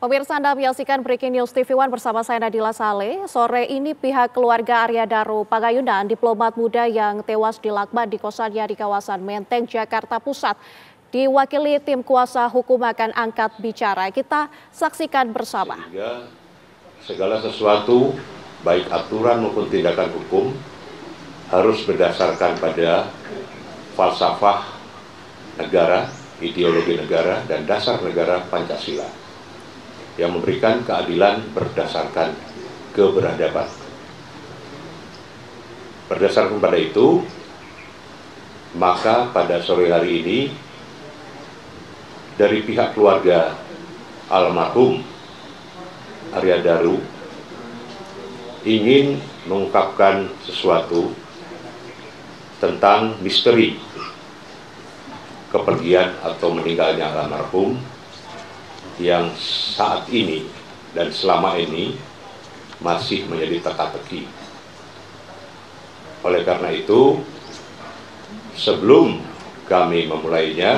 Pemirsa, Anda menyaksikan Breaking News TV One bersama saya Nadila Saleh. Sore ini pihak keluarga Arya Daru Pagayunan, diplomat muda yang tewas dilakban di kosannya di kawasan Menteng, Jakarta Pusat, diwakili tim kuasa hukum akan angkat bicara. Kita saksikan bersama. Sehingga segala sesuatu, baik aturan maupun tindakan hukum, harus berdasarkan pada falsafah negara, ideologi negara, dan dasar negara Pancasila yang memberikan keadilan berdasarkan keberadaban. Berdasarkan pada itu, maka pada sore hari ini dari pihak keluarga almarhum Arya Daru ingin mengungkapkan sesuatu tentang misteri kepergian atau meninggalnya almarhum yang saat ini dan selama ini masih menjadi teka-teki. Oleh karena itu, sebelum kami memulainya,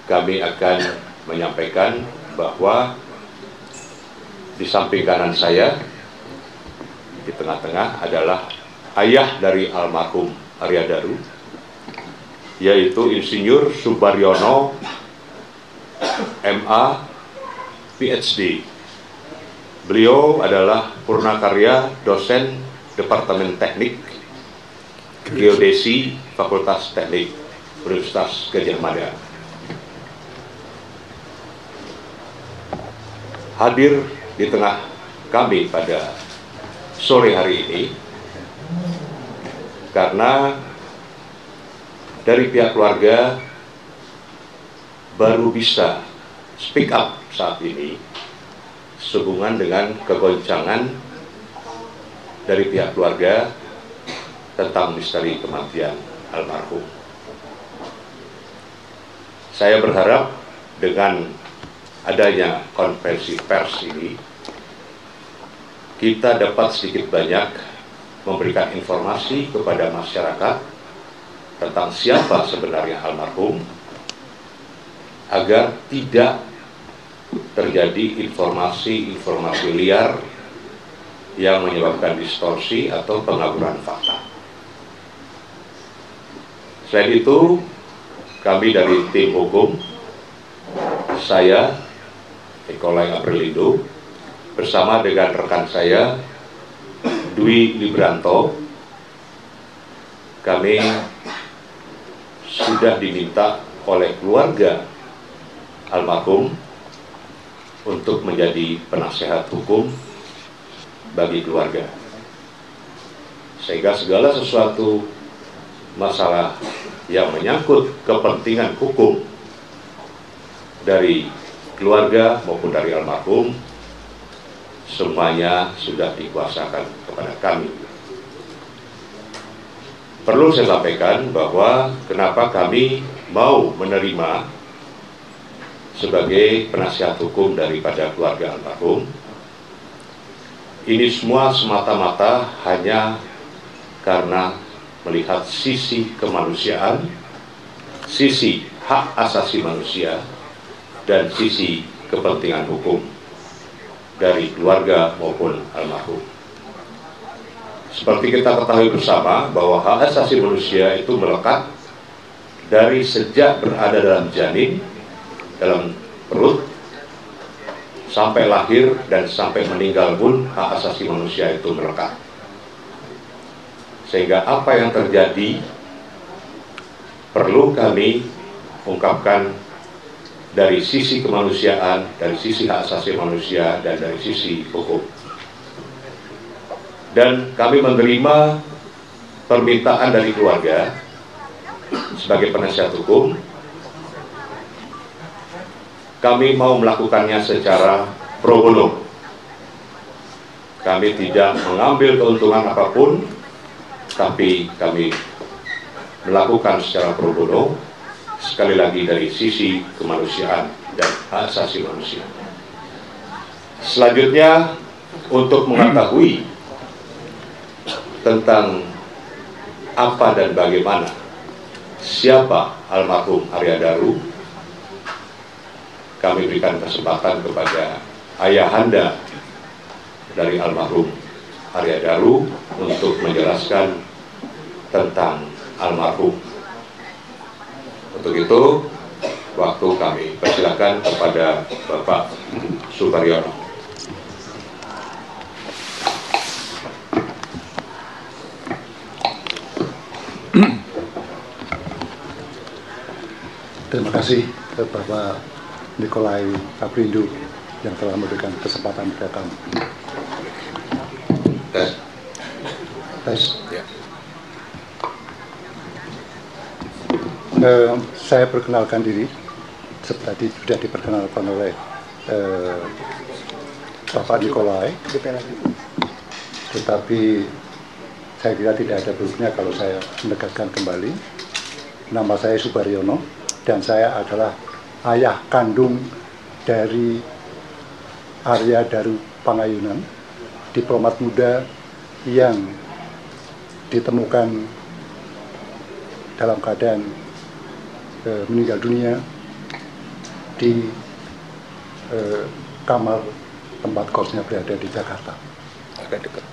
kami akan menyampaikan bahwa di samping kanan saya, di tengah-tengah adalah ayah dari almarhum Arya Daru, yaitu Insinyur Subaryono MA PhD. Beliau adalah purnakarya dosen Departemen Teknik Geodesi Fakultas Teknik Universitas Gadjah Mada. Hadir di tengah kami pada sore hari ini karena dari pihak keluarga baru bisa speak up saat ini sehubungan dengan kegoncangan dari pihak keluarga tentang misteri kematian almarhum. Saya berharap dengan adanya konferensi pers ini, kita dapat sedikit banyak memberikan informasi kepada masyarakat tentang siapa sebenarnya almarhum, agar tidak terjadi informasi-informasi liar yang menyebabkan distorsi atau pengaburan fakta. Selain itu, kami dari tim hukum, saya, Nikolai Aprilindo, bersama dengan rekan saya, Dwi Libranto, kami sudah diminta oleh keluarga almarhum untuk menjadi penasehat hukum bagi keluarga, sehingga segala sesuatu masalah yang menyangkut kepentingan hukum dari keluarga maupun dari almarhum semuanya sudah dikuasakan kepada kami. Perlu saya sampaikan bahwa kenapa kami mau menerima sebagai penasihat hukum daripada keluarga almarhum. Ini semua semata-mata hanya karena melihat sisi kemanusiaan, sisi hak asasi manusia, dan sisi kepentingan hukum dari keluarga maupun almarhum. Seperti kita ketahui bersama bahwa hak asasi manusia itu melekat dari sejak berada dalam janin, dalam perut, sampai lahir dan sampai meninggal pun hak asasi manusia itu melekat. Sehingga apa yang terjadi perlu kami ungkapkan dari sisi kemanusiaan, dari sisi hak asasi manusia, dan dari sisi hukum. Dan kami menerima permintaan dari keluarga sebagai penasihat hukum. Kami mau melakukannya secara pro bono. Kami tidak mengambil keuntungan apapun, tapi kami melakukan secara pro bono, sekali lagi dari sisi kemanusiaan dan hak asasi manusia. Selanjutnya, untuk mengetahui tentang apa dan bagaimana siapa almarhum Arya Daru, kami berikan kesempatan kepada ayahanda dari almarhum Arya Daru untuk menjelaskan tentang almarhum. Untuk itu, waktu kami persilakan kepada Bapak Suparyono. Terima kasih Bapak Nikolai Aprindo yang telah memberikan kesempatan kepada kami. Tes. Ya. Saya perkenalkan diri, seperti sudah diperkenalkan oleh Bapak Nikolai, tetapi saya kira tidak ada buruknya kalau saya menegaskan kembali. Nama saya Suparyono dan saya adalah ayah kandung dari Arya Daru Pangayunan, diplomat muda yang ditemukan dalam keadaan meninggal dunia di kamar tempat kosnya berada di Jakarta. Agak dekat.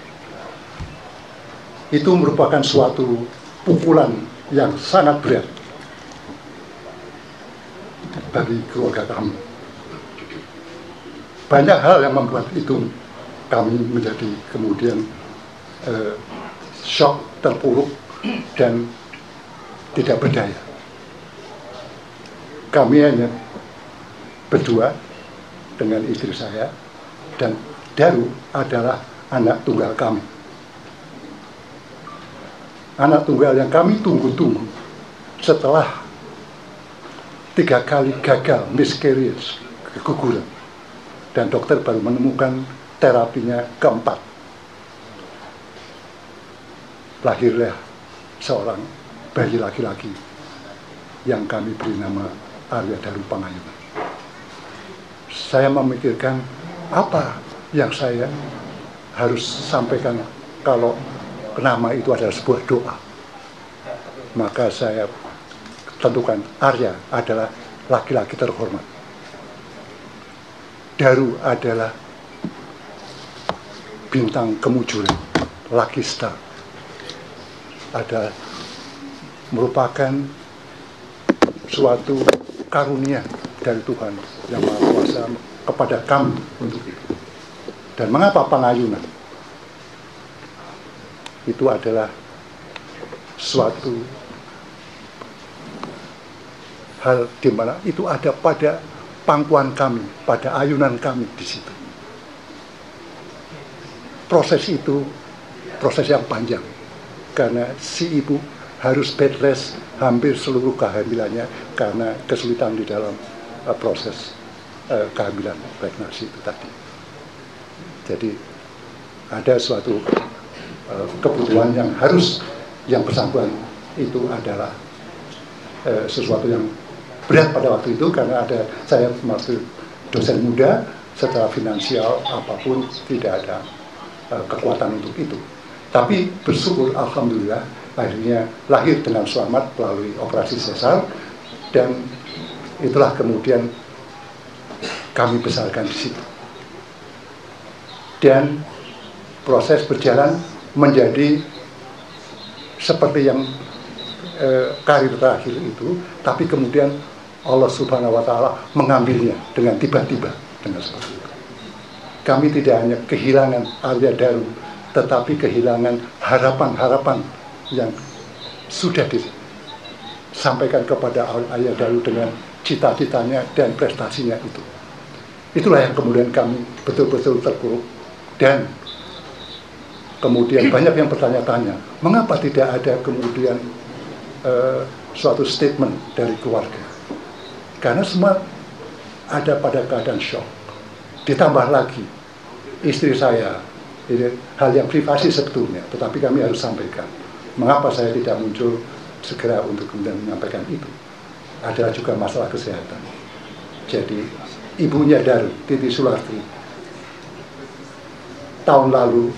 Itu merupakan suatu pukulan yang sangat berat bagi keluarga kami. Banyak hal yang membuat itu kami menjadi kemudian shock, terpuruk, dan tidak berdaya. Kami hanya berdua dengan istri saya, dan Daru adalah anak tunggal kami. Anak tunggal yang kami tunggu-tunggu setelah 3 kali gagal, miscarriage, keguguran. Dan dokter baru menemukan terapinya keempat. Lahirlah seorang bayi laki-laki yang kami beri nama Arya Daru Pangayunan. Saya memikirkan apa yang saya harus sampaikan kalau nama itu adalah sebuah doa. Maka saya tentukan Arya adalah laki-laki terhormat. Daru adalah bintang kemujuran, lucky star. Ada merupakan suatu karunia dari Tuhan yang Maha Kuasa kepada kami untuk itu. Dan mengapa Pangayunan? Itu adalah suatu hal di mana itu ada pada pangkuan kami, pada ayunan kami di situ. Proses itu proses yang panjang karena si ibu harus bed rest hampir seluruh kehamilannya karena kesulitan di dalam proses kehamilan pregnancy itu tadi. Jadi ada suatu kebutuhan yang harus yang bersangkutan itu adalah sesuatu yang berat pada waktu itu karena ada saya masih dosen muda, secara finansial apapun tidak ada kekuatan untuk itu. Tapi bersyukur alhamdulillah akhirnya lahir dengan selamat melalui operasi sesar dan itulah kemudian kami besarkan di situ. Dan proses berjalan menjadi seperti yang karir terakhir itu, tapi kemudian Allah Subhanahu wa Ta'ala mengambilnya dengan tiba-tiba dengan seperti itu. Kami tidak hanya kehilangan Arya Daru, tetapi kehilangan harapan-harapan yang sudah disampaikan kepada Arya Daru dengan cita-citanya dan prestasinya itu. Itulah yang kemudian kami betul-betul terpuruk dan kemudian banyak yang bertanya-tanya, mengapa tidak ada kemudian suatu statement dari keluarga? Karena semua ada pada keadaan shock. Ditambah lagi, istri saya, ini hal yang privasi sebetulnya, tetapi kami harus sampaikan. Mengapa saya tidak muncul segera untuk kemudian menyampaikan itu? Adalah juga masalah kesehatan. Jadi, ibunya Daru, Titi Sularti, tahun lalu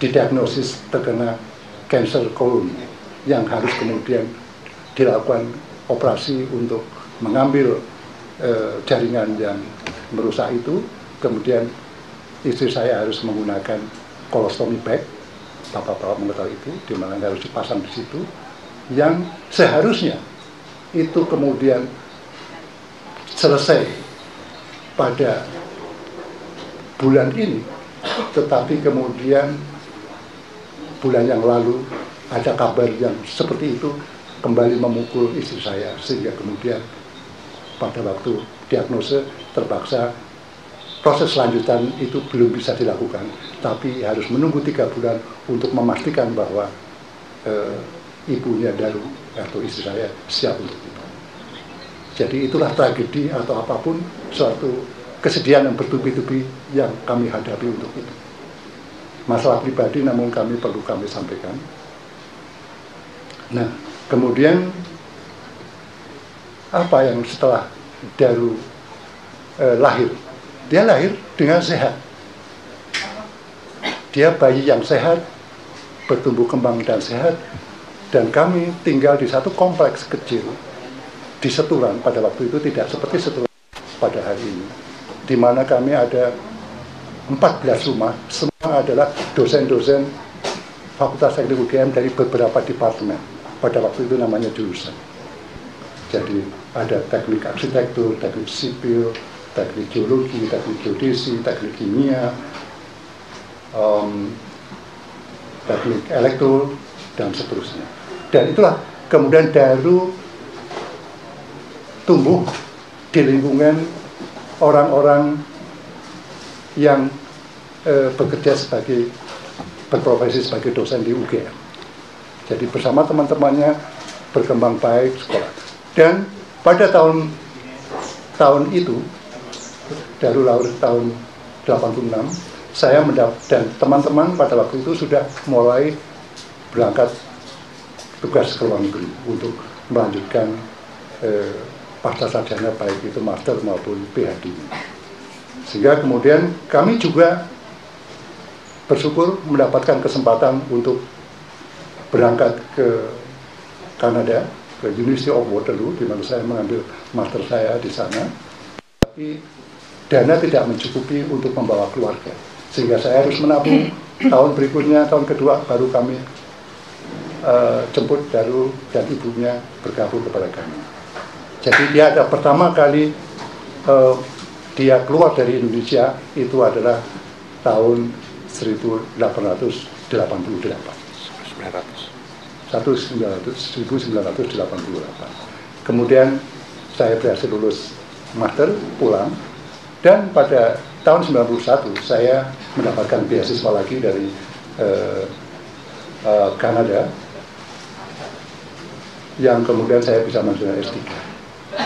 didiagnosis terkena kanker kolon yang harus kemudian dilakukan operasi untuk mengambil jaringan yang merusak itu, kemudian istri saya harus menggunakan colostomy bag, bapak-bapak mengetahui itu, di mana harus dipasang di situ, yang seharusnya itu kemudian selesai pada bulan ini, tetapi kemudian bulan yang lalu ada kabar yang seperti itu kembali memukul istri saya, sehingga kemudian pada waktu diagnosa terpaksa proses selanjutan itu belum bisa dilakukan, tapi harus menunggu 3 bulan untuk memastikan bahwa ibunya Daru atau istri saya siap untuk itu. Jadi itulah tragedi atau apapun, suatu kesedihan yang bertubi-tubi yang kami hadapi untuk itu. Masalah pribadi namun kami sampaikan. Nah, kemudian apa yang setelah Daru lahir? Dia lahir dengan sehat. Dia bayi yang sehat, bertumbuh kembang dan sehat, dan kami tinggal di satu kompleks kecil di Seturan. Pada waktu itu tidak seperti Seturan pada hari ini, di mana kami ada 14 rumah, semua adalah dosen-dosen Fakultas Teknik UGM dari beberapa departemen. Pada waktu itu namanya jurusan. Jadi ada teknik arsitektur, teknik sipil, teknik geologi, teknik geodesi, teknik kimia, teknik elektro, dan seterusnya. Dan itulah kemudian Daru tumbuh di lingkungan orang-orang yang bekerja berprofesi sebagai dosen di UGM. Jadi bersama teman-temannya berkembang baik sekolah. Dan pada tahun itu, Daru lahir tahun 86, saya dan teman-teman pada waktu itu sudah mulai berangkat tugas ke luar negeri untuk melanjutkan pasca sarjana, baik itu master maupun PhD. Sehingga kemudian kami juga bersyukur mendapatkan kesempatan untuk berangkat ke Kanada, ke University of Waterloo, di mana saya mengambil master saya di sana. Tapi dana tidak mencukupi untuk membawa keluarga, sehingga saya harus menabung. Tahun berikutnya, tahun kedua, baru kami jemput Daru dan ibunya bergabung kepada kami. Jadi dia ada pertama kali dia keluar dari Indonesia itu adalah tahun 1888. 1988. Kemudian saya berhasil lulus master, pulang, dan pada tahun 91 saya mendapatkan beasiswa lagi dari Kanada, yang kemudian saya bisa melanjutkan S3.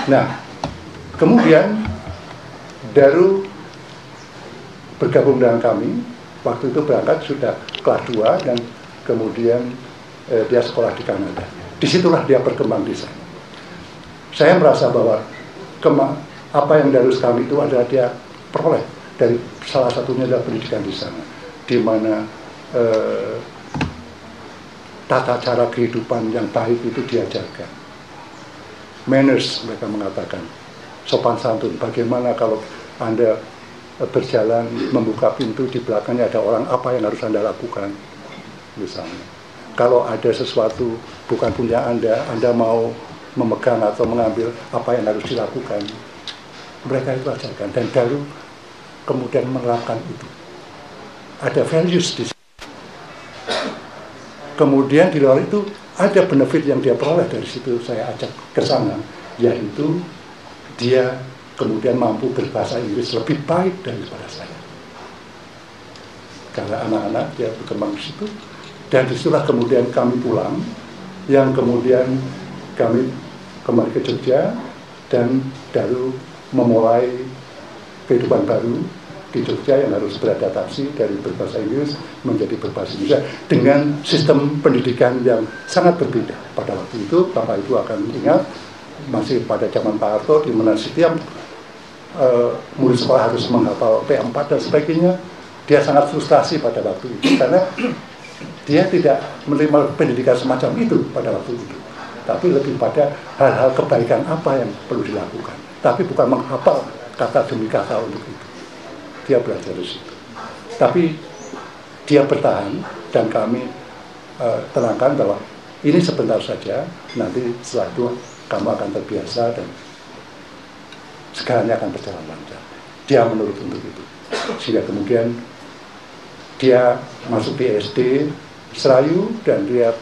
Nah, kemudian Daru bergabung dengan kami. Waktu itu berangkat sudah kelas 2 dan kemudian dia sekolah di Kanada. Disitulah dia berkembang di sana. Saya merasa bahwa apa yang Daru kami itu adalah dia peroleh dari salah satunya adalah pendidikan di sana, di mana tata cara kehidupan yang baik itu diajarkan. Manners, mereka mengatakan, sopan santun. Bagaimana kalau Anda berjalan membuka pintu, di belakangnya ada orang, apa yang harus Anda lakukan, misalnya. Kalau ada sesuatu bukan punya Anda mau memegang atau mengambil, apa yang harus dilakukan. Mereka itu ajarkan, dan Daru kemudian menerapkan itu. Ada values di situ. Kemudian di luar itu ada benefit yang dia peroleh dari situ, saya ajak ke sana, yaitu dia kemudian mampu berbahasa Inggris lebih baik daripada saya. Karena anak-anak dia berkembang di situ, dan disitulah kemudian kami pulang, yang kemudian kami kembali ke Jogja, dan Daru memulai kehidupan baru di Jogja yang harus beradaptasi dari berbahasa Inggris menjadi berbahasa Indonesia dengan sistem pendidikan yang sangat berbeda. Pada waktu itu, Bapak Ibu akan ingat, masih pada zaman Pak Harto, di mana setiap murid sekolah harus menghafal P4 dan sebagainya. Dia sangat frustasi pada waktu itu, karena dia tidak menerima pendidikan semacam itu pada waktu itu. Tapi lebih pada hal-hal kebaikan apa yang perlu dilakukan. Tapi bukan menghafal kata demi kata untuk itu. Dia belajar di situ. Tapi dia bertahan dan kami tenangkan bahwa ini sebentar saja, nanti setelah itu kamu akan terbiasa dan segalanya akan berjalan lancar. Dia menurut untuk itu. Sehingga kemudian dia masuk di SD Serayu dan dia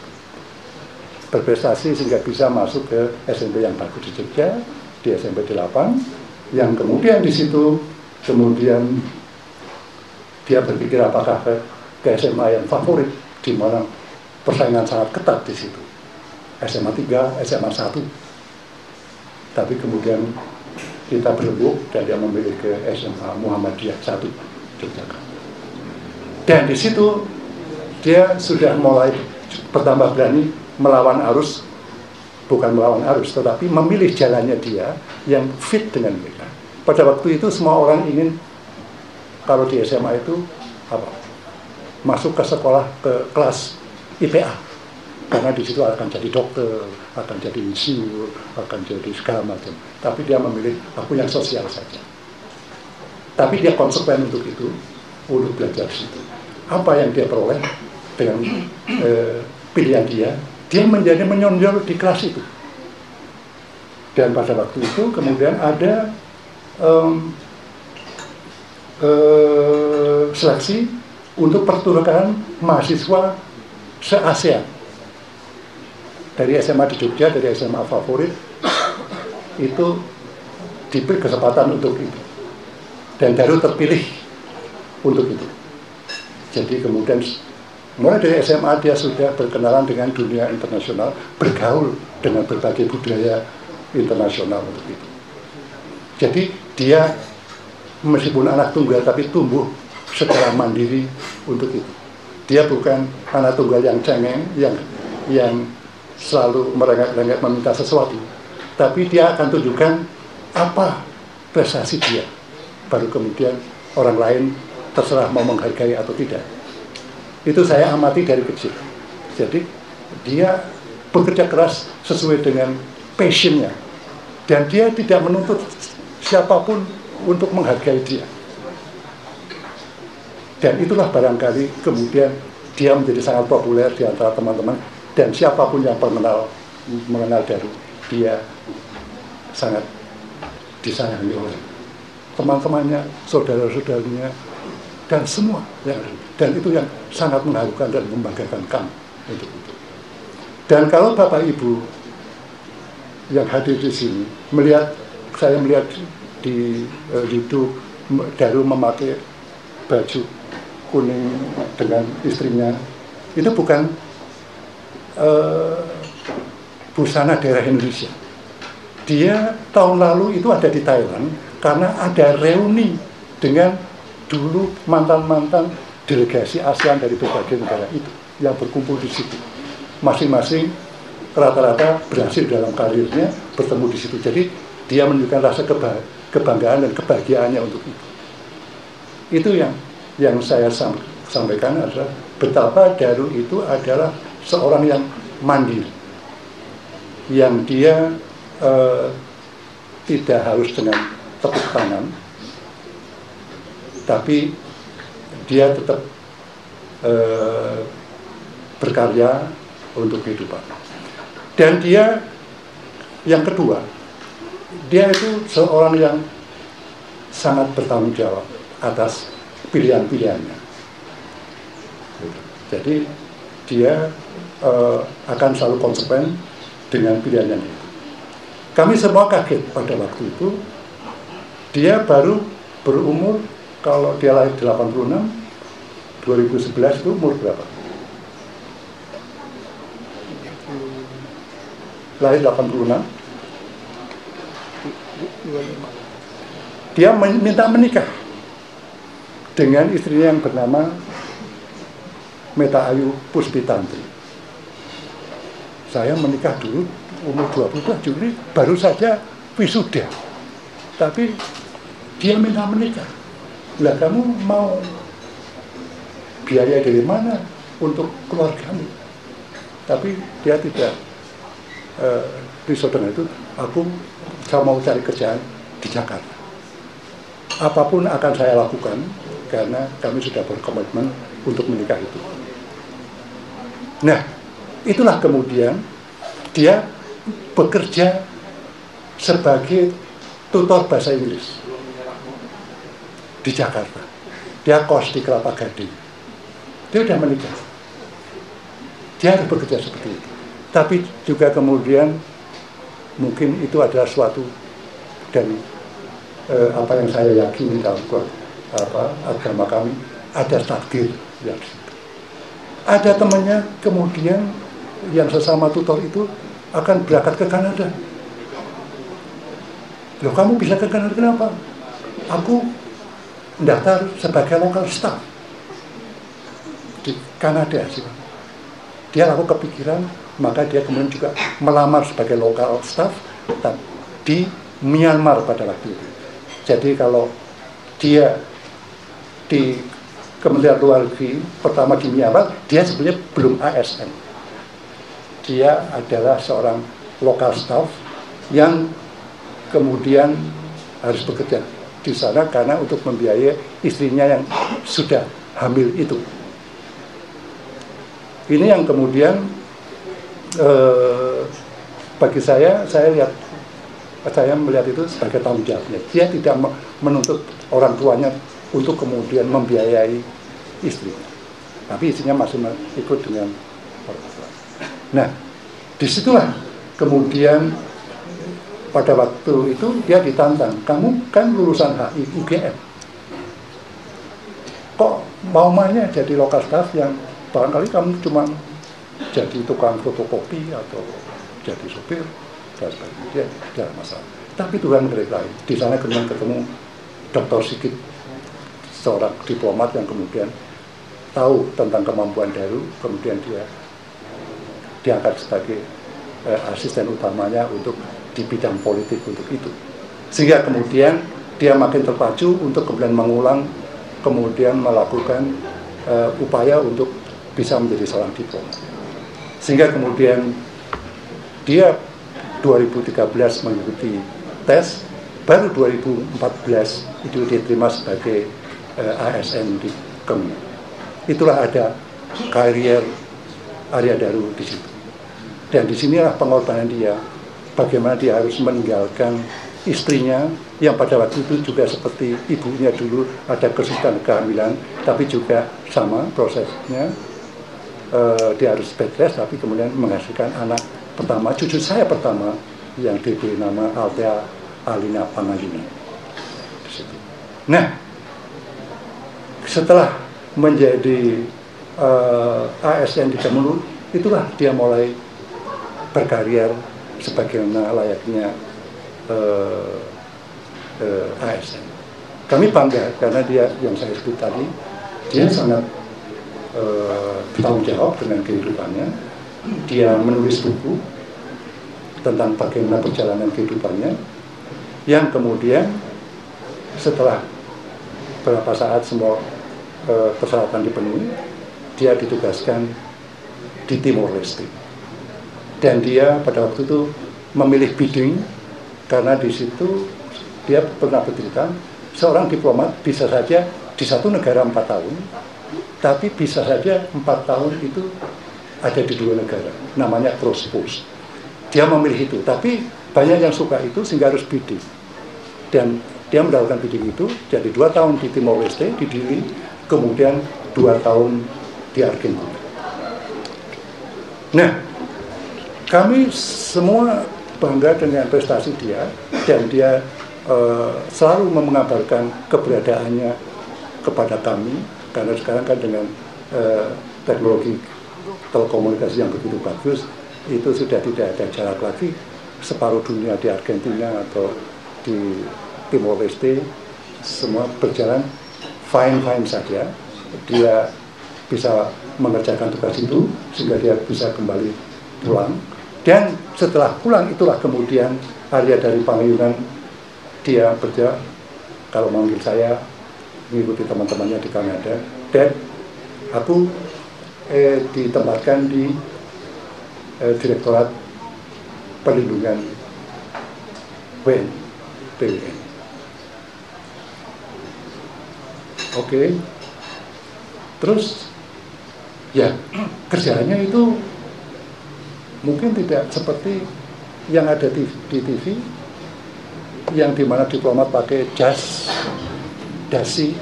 berprestasi sehingga bisa masuk ke SMP yang bagus di Jogja, di SMP 8, yang kemudian di situ kemudian dia berpikir apakah ke SMA yang favorit, di mana persaingan sangat ketat di situ. SMA 3, SMA 1. Tapi kemudian kita berembuk dan dia memilih ke SMA Muhammadiyah 1 Yogyakarta. Dan di situ dia sudah mulai bertambah berani melawan arus, bukan melawan arus, tetapi memilih jalannya dia yang fit dengan mereka. Pada waktu itu semua orang ingin, kalau di SMA itu masuk ke sekolah, ke kelas IPA, karena di situ akan jadi dokter, akan jadi insinyur, akan jadi segala macam. Tapi dia memilih aku yang sosial saja. Tapi dia konsekuen untuk itu, untuk belajar di situ. Apa yang dia peroleh dengan pilihan dia menjadi menonjol di kelas itu. Dan pada waktu itu kemudian ada seleksi untuk pertukaran mahasiswa se-ASEAN dari SMA di Jogja, dari SMA favorit itu diberi kesempatan untuk itu dan baru terpilih untuk itu. Jadi kemudian mulai dari SMA dia sudah berkenalan dengan dunia internasional, bergaul dengan berbagai budaya internasional untuk itu. Jadi dia meskipun anak tunggal tapi tumbuh secara mandiri untuk itu. Dia bukan anak tunggal yang cengeng, yang selalu merengek-rengek meminta sesuatu. Tapi dia akan tunjukkan apa prestasi dia. Baru kemudian orang lain terserah mau menghargai atau tidak. Itu saya amati dari kecil. Jadi dia bekerja keras sesuai dengan passionnya. Dan dia tidak menuntut siapapun untuk menghargai dia. Dan itulah barangkali kemudian dia menjadi sangat populer di antara teman-teman. Dan siapapun yang mengenal dari dia sangat disayangi oleh teman-temannya, saudara-saudaranya, dan semua yang ada. Dan itu yang sangat mengharukan dan membanggakan kami untuk itu. Dan kalau Bapak Ibu yang hadir di sini saya melihat di YouTube Daru memakai baju kuning dengan istrinya, itu bukan busana daerah Indonesia. Dia tahun lalu itu ada di Thailand karena ada reuni dengan dulu mantan-mantan delegasi ASEAN dari berbagai negara itu yang berkumpul di situ. Masing-masing rata-rata berhasil dalam karirnya bertemu di situ. Jadi dia menunjukkan rasa kebanggaan dan kebahagiaannya untuk itu. Itu yang saya sampaikan adalah betapa Daru itu adalah seorang yang mandiri, yang dia tidak harus dengan tepuk tangan, tapi dia tetap berkarya untuk kehidupan. Dan dia yang kedua, dia itu seorang yang sangat bertanggung jawab atas pilihan-pilihannya. Jadi dia akan selalu konsekuen dengan pilihannya itu. Kami semua kaget pada waktu itu. Dia baru berumur, kalau dia lahir 86, 2011 itu umur berapa? Lahir 86. Dia minta menikah dengan istrinya yang bernama Meta Ayu Puspitantri. Saya menikah dulu umur 27, jadi baru saja wisuda. Tapi dia minta menikah. Lah kamu mau biaya dari mana untuk keluargamu? Tapi dia tidak risau dengan itu. Saya mau cari kerjaan di Jakarta. apapun akan saya lakukan karena kami sudah berkomitmen untuk menikah itu. Nah, itulah kemudian dia bekerja sebagai tutor bahasa Inggris di Jakarta. Dia kos di Kelapa Gading. Dia sudah menikah. Dia harus bekerja seperti itu. Tapi juga kemudian mungkin itu adalah suatu dari apa yang saya yakini dalam agama kami, ada takdir yang di situ. Ada temannya kemudian yang sesama tutor itu akan berangkat ke Kanada. Loh, kamu bisa ke Kanada kenapa? Aku mendaftar sebagai local staff di Kanada sih. Dia lalu kepikiran, maka dia kemudian juga melamar sebagai local staff di Myanmar pada waktu itu. Jadi kalau dia di Kementerian Luar Negeri pertama di Myanmar, dia sebenarnya belum ASN. Dia adalah seorang local staff yang kemudian harus bekerja di sana karena untuk membiayai istrinya yang sudah hamil itu. Ini yang kemudian bagi saya melihat itu sebagai tanggung jawabnya. Dia tidak menuntut orang tuanya untuk kemudian membiayai istrinya, tapi istrinya masih ikut dengan orang tua. Nah, disitulah kemudian pada waktu itu dia ditantang, kamu kan lulusan HI UGM, kok mau mainnya jadi lokal staff yang barangkali kamu cuma jadi tukang fotokopi atau jadi sopir dan sebagainya. Dia tidak masalah. Tapi Tuhan berkait. Di sana kemudian ketemu Dr. Sigit, seorang diplomat yang kemudian tahu tentang kemampuan Daru, kemudian dia diangkat sebagai asisten utamanya untuk di bidang politik untuk itu. Sehingga kemudian dia makin terpacu untuk kemudian mengulang, kemudian melakukan upaya untuk bisa menjadi seorang diplomat. Sehingga kemudian dia 2013 mengikuti tes, baru 2014 itu diterima sebagai ASN di KEM. Itulah ada karier Arya Daru di situ. Dan disinilah pengorbanan dia, bagaimana dia harus meninggalkan istrinya yang pada waktu itu juga seperti ibunya dulu ada kesulitan kehamilan, tapi juga sama prosesnya. Dia harus bed rest, tapi kemudian menghasilkan anak pertama, cucu saya pertama yang diberi nama Althea Alina Pangayuna. Nah, setelah menjadi ASN di Kemenlu, itulah dia mulai berkarier sebagaimana layaknya ASN. Kami bangga karena dia, yang saya sebut tadi, dia sangat bertanggung jawab dengan kehidupannya. Dia menulis buku tentang bagaimana perjalanan kehidupannya, yang kemudian setelah beberapa saat semua persyaratan dipenuhi, dia ditugaskan di Timor Leste. Dan dia pada waktu itu memilih bidding karena di situ dia pernah bercerita, seorang diplomat bisa saja di satu negara 4 tahun, tapi bisa saja 4 tahun itu ada di 2 negara, namanya cross post. Dia memilih itu, tapi banyak yang suka itu sehingga harus bidding. Dan dia mendapatkan bidding itu, jadi 2 tahun di Timor Leste, di Dili, kemudian 2 tahun di Argentina. Nah, kami semua bangga dengan prestasi dia, dan dia selalu mengabarkan keberadaannya kepada kami, karena sekarang kan dengan teknologi telekomunikasi yang begitu bagus, itu sudah tidak ada jarak lagi. Separuh dunia di Argentina atau di Timor Leste semua berjalan fine-fine saja. Dia bisa mengerjakan tugas itu sehingga dia bisa kembali pulang. Dan setelah pulang itulah kemudian Arya dari Pangayunan, dia kerja, kalau manggil saya, mengikuti teman-temannya di Kanada, dan aku ditempatkan di Direktorat Perlindungan PWN. Oke. Terus ya kerjaannya itu mungkin tidak seperti yang ada di TV, yang dimana diplomat pakai jas, dasi,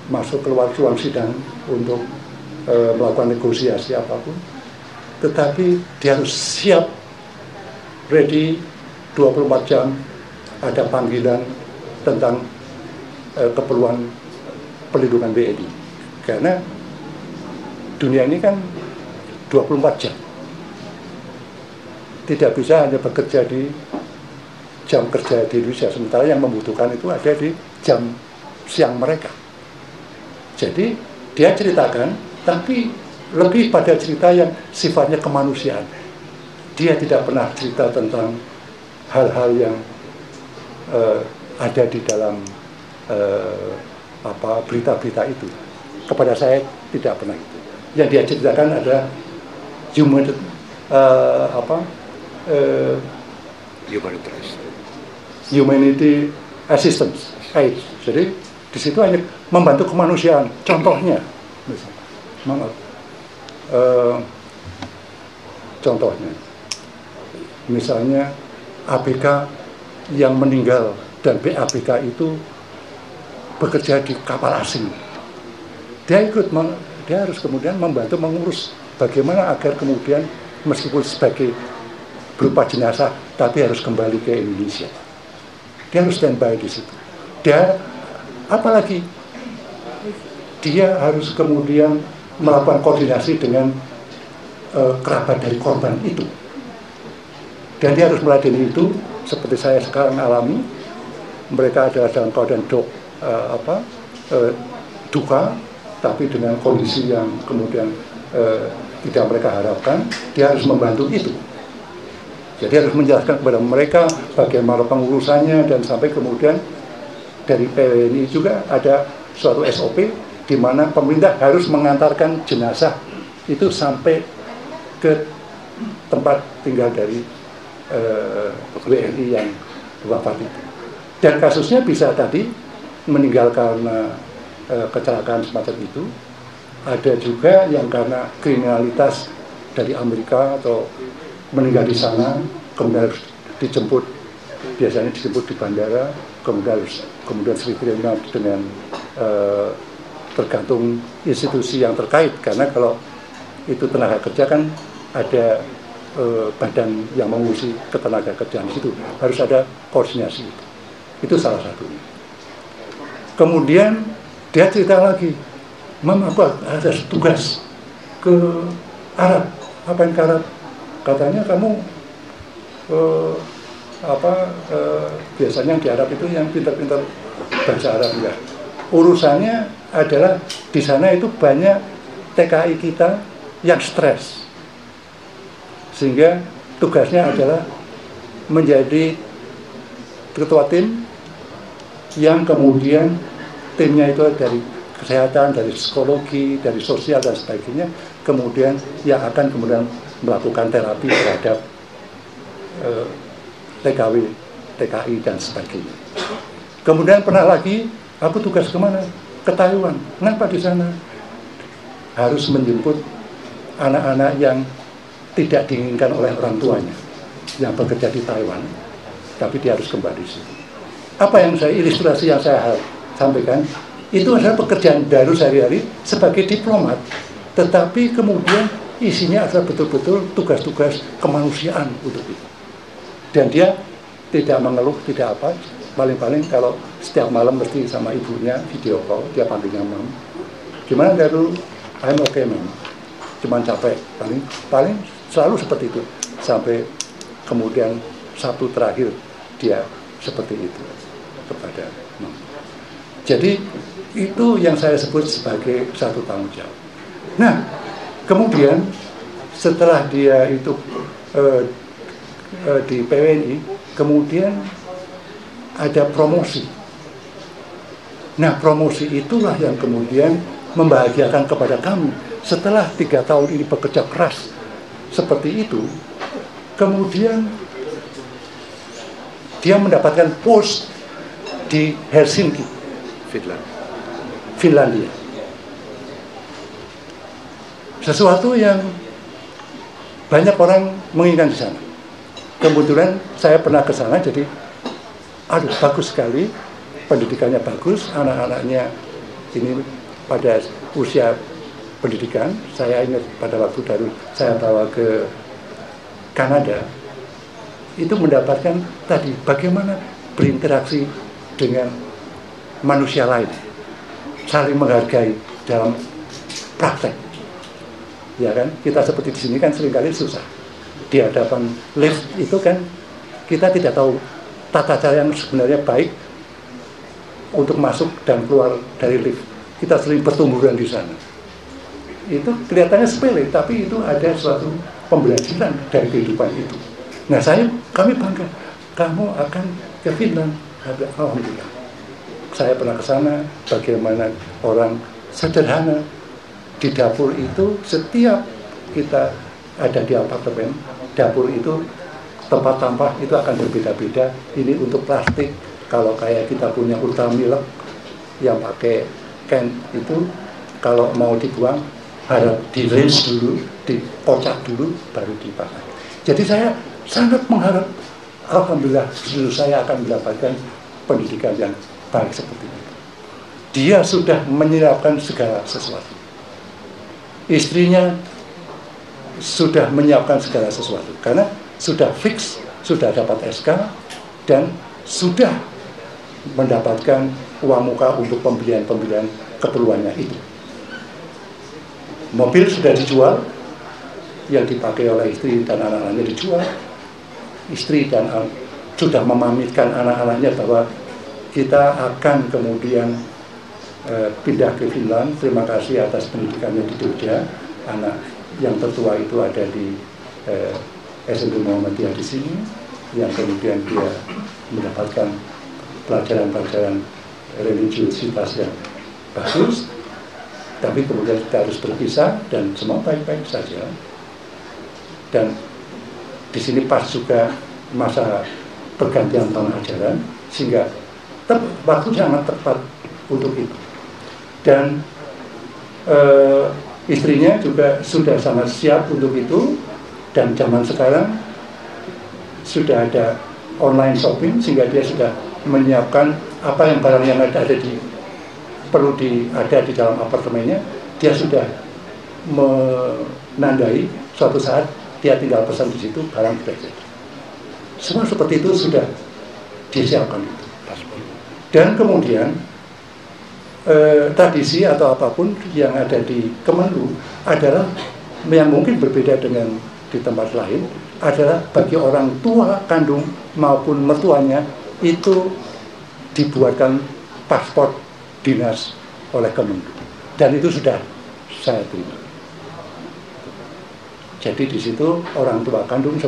masuk keluar ruang sidang untuk melakukan negosiasi apapun. Tetapi dia harus siap, ready 24 jam, ada panggilan tentang keperluan perlindungan WNI. Karena dunia ini kan 24 jam. Tidak bisa hanya bekerja di jam kerja di Indonesia, sementara yang membutuhkan itu ada di jam siang mereka. Jadi dia ceritakan, tapi lebih pada cerita yang sifatnya kemanusiaan. Dia tidak pernah cerita tentang hal-hal yang ada di dalam berita-berita itu. Kepada saya tidak pernah itu. Yang dia ceritakan adalah humanity assistance, aid. Jadi di situ hanya membantu kemanusiaan. Contohnya, misalnya ABK yang meninggal dan BABK itu bekerja di kapal asing. Dia harus kemudian membantu mengurus bagaimana agar kemudian meskipun sebagai berupa jenazah, tapi harus kembali ke Indonesia. Dia harus standby di situ. Dia apalagi dia harus kemudian melakukan koordinasi dengan kerabat dari korban itu. Dan dia harus meladeni itu seperti saya sekarang alami. Mereka adalah dalam keadaan duka, tapi dengan kondisi yang kemudian tidak mereka harapkan. Dia harus membantu itu. Jadi harus menjelaskan kepada mereka bagaimana pengurusannya, dan sampai kemudian dari PWNI juga ada suatu SOP di mana pemerintah harus mengantarkan jenazah itu sampai ke tempat tinggal dari WNI yang wafat itu. Dan kasusnya bisa tadi meninggal karena kecelakaan semacam itu. Ada juga yang karena kriminalitas dari Amerika atau meninggal di sana, kemudian harus dijemput, biasanya dijemput di bandara, kemudian sering kriminal dengan tergantung institusi yang terkait. Karena kalau itu tenaga kerja kan ada badan yang mengurusi ketenaga kerjaan di situ, harus ada koordinasi. Itu salah satunya. Kemudian dia cerita lagi, Mam, aku ada tugas ke Arab. Apa yang ke Arab? Katanya kamu biasanya yang di Arab itu yang pintar-pintar bahasa Arab ya. Urusannya adalah di sana itu banyak TKI kita yang stres, sehingga tugasnya adalah menjadi ketua tim yang kemudian timnya itu dari kesehatan, dari psikologi, dari sosial dan sebagainya, kemudian yang akan kemudian melakukan terapi terhadap TKW, TKI dan sebagainya. Kemudian pernah lagi aku tugas kemana? Ke Taiwan. Kenapa di sana? Harus menjemput anak-anak yang tidak diinginkan oleh orang tuanya yang bekerja di Taiwan, tapi dia harus kembali di situ. Apa yang ilustrasi yang saya sampaikan itu adalah pekerjaan Daru sehari-hari sebagai diplomat, tetapi kemudian isinya adalah betul-betul tugas-tugas kemanusiaan untuk itu. Dan dia tidak mengeluh, tidak apa, paling-paling kalau setiap malam mesti sama ibunya video call, dia panggilnya Mam. Gimana Daru? I'm okay, Mam. Cuman capek, paling selalu seperti itu. Sampai kemudian Sabtu terakhir dia seperti itu kepada Mam. Jadi itu yang saya sebut sebagai satu tanggung jawab. Nah, kemudian setelah dia itu di PWNI, kemudian ada promosi. Nah, promosi itulah yang kemudian membahagiakan kepada kami. Setelah 3 tahun ini bekerja keras seperti itu, kemudian dia mendapatkan post di Helsinki, Finlandia. Sesuatu yang banyak orang menginginkan di sana. Kebetulan saya pernah ke sana, jadi aduh bagus sekali, pendidikannya bagus, anak-anaknya ini pada usia pendidikan. Saya ingat pada waktu dulu saya bawa ke Kanada, itu mendapatkan tadi bagaimana berinteraksi dengan manusia lain, saling menghargai dalam praktek. Ya kan, kita seperti di sini kan seringkali susah. Di hadapan lift itu kan kita tidak tahu tata cara yang sebenarnya baik untuk masuk dan keluar dari lift. Kita sering bertumburan di sana. Itu kelihatannya sepele, tapi itu ada suatu pembelajaran dari kehidupan itu. Nah, kami bangga. Kamu akan ke Finland? Alhamdulillah. Saya pernah ke sana, bagaimana orang sederhana di dapur itu, setiap kita ada di apartemen, dapur itu tempat sampah itu akan berbeda-beda. Ini untuk plastik, kalau kayak kita punya Ultramilk yang pakai can itu, kalau mau dibuang harus di rinse dulu, dikocak dulu, baru dipakai. Jadi saya sangat mengharap, alhamdulillah, justru saya akan mendapatkan pendidikan yang baik seperti itu. Dia sudah menyiapkan segala sesuatu. Istrinya sudah menyiapkan segala sesuatu karena sudah fix, sudah dapat SK dan sudah mendapatkan uang muka untuk pembelian keperluannya itu. Mobil sudah dijual, yang dipakai oleh istri dan anak-anaknya dijual. Istri dan sudah memamitkan anak-anaknya bahwa kita akan kemudian pindah ke Finland. Terima kasih atas pendidikannya di Jogja. Anak yang tertua itu ada di SMP Muhammadiyah di sini, yang kemudian dia mendapatkan pelajaran-pelajaran religiusitas yang bagus. Tapi kemudian kita harus berpisah dan semua baik-baik saja. Dan di sini pas juga masa pergantian tahun ajaran, sehingga waktu sangat tepat untuk itu. Dan istrinya juga sudah sangat siap untuk itu. Dan zaman sekarang sudah ada online shopping, sehingga dia sudah menyiapkan apa yang barang yang ada ada di dalam apartemennya. Dia sudah menandai suatu saat dia tinggal pesan di situ, barang sudah jadi. Semua seperti itu sudah disiapkan itu. Dan kemudian tradisi atau apapun yang ada di Kemenlu adalah yang mungkin berbeda dengan di tempat lain, adalah bagi orang tua kandung maupun mertuanya itu dibuatkan paspor dinas oleh Kemenlu, dan itu sudah saya terima. Jadi di situ orang tua kandung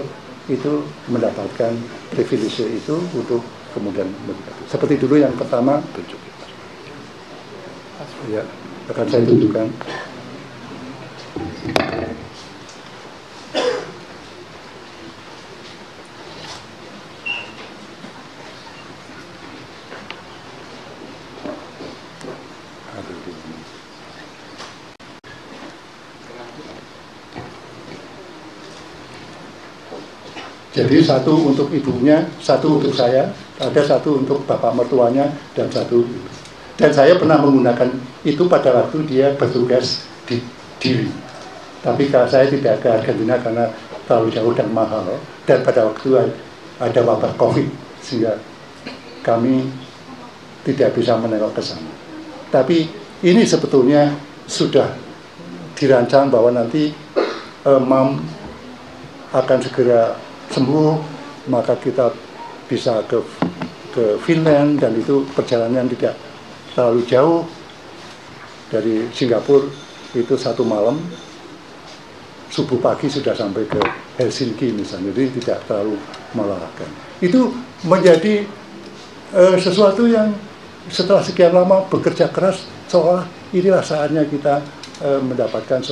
itu mendapatkan privilege itu untuk kemudian seperti dulu yang pertama tunjuk. Ya, akan saya tunjukkan. Jadi satu untuk ibunya, satu untuk saya, ada satu untuk bapak mertuanya, dan satu. Dan saya pernah menggunakan itu pada waktu dia bertugas di Diri. Tapi saya tidak ke Argentina karena terlalu jauh dan mahal. Dan pada waktu ada wabah COVID, sehingga kami tidak bisa menengok ke sana. Tapi ini sebetulnya sudah dirancang bahwa nanti Mam akan segera sembuh, maka kita bisa ke Finland, dan itu perjalanan tidak terlalu jauh dari Singapura, itu 1 malam, subuh pagi sudah sampai ke Helsinki misalnya, jadi tidak terlalu melelahkan. Itu menjadi sesuatu yang setelah sekian lama bekerja keras, seolah inilah saatnya kita mendapatkan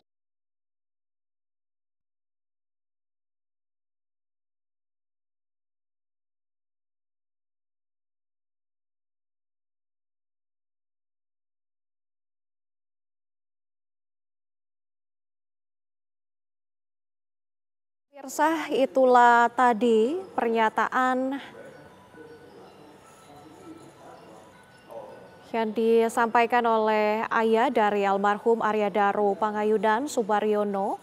Pemirsa, itulah tadi pernyataan yang disampaikan oleh ayah dari almarhum Arya Daru Pangayudan Subaryono,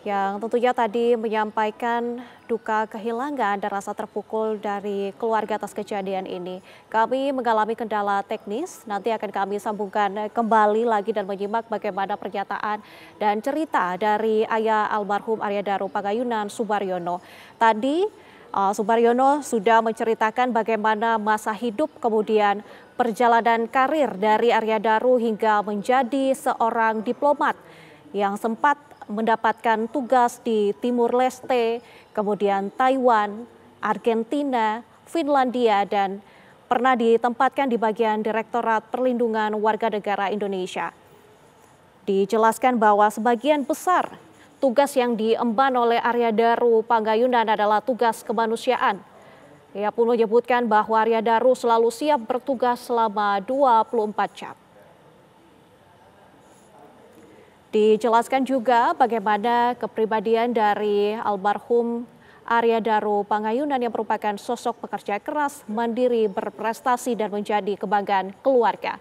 yang tentunya tadi menyampaikan duka kehilangan dan rasa terpukul dari keluarga atas kejadian ini. Kami mengalami kendala teknis, nanti akan kami sambungkan kembali lagi dan menyimak bagaimana pernyataan dan cerita dari ayah almarhum Arya Daru Pangayudan Subaryono. Tadi Subaryono sudah menceritakan bagaimana masa hidup kemudian perjalanan karir dari Arya Daru hingga menjadi seorang diplomat yang sempat mendapatkan tugas di Timur Leste, kemudian Taiwan, Argentina, Finlandia, dan pernah ditempatkan di bagian Direktorat Perlindungan Warga Negara Indonesia. Dijelaskan bahwa sebagian besar tugas yang diemban oleh Arya Daru Pangayudan adalah tugas kemanusiaan. Ia pun menyebutkan bahwa Arya Daru selalu siap bertugas selama 24 jam. Dijelaskan juga bagaimana kepribadian dari almarhum Arya Daru Pangayudan yang merupakan sosok pekerja keras, mandiri, berprestasi, dan menjadi kebanggaan keluarga.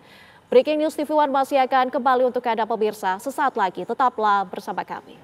Breaking News TV One masih akan kembali untuk Anda pemirsa. Sesaat lagi, tetaplah bersama kami.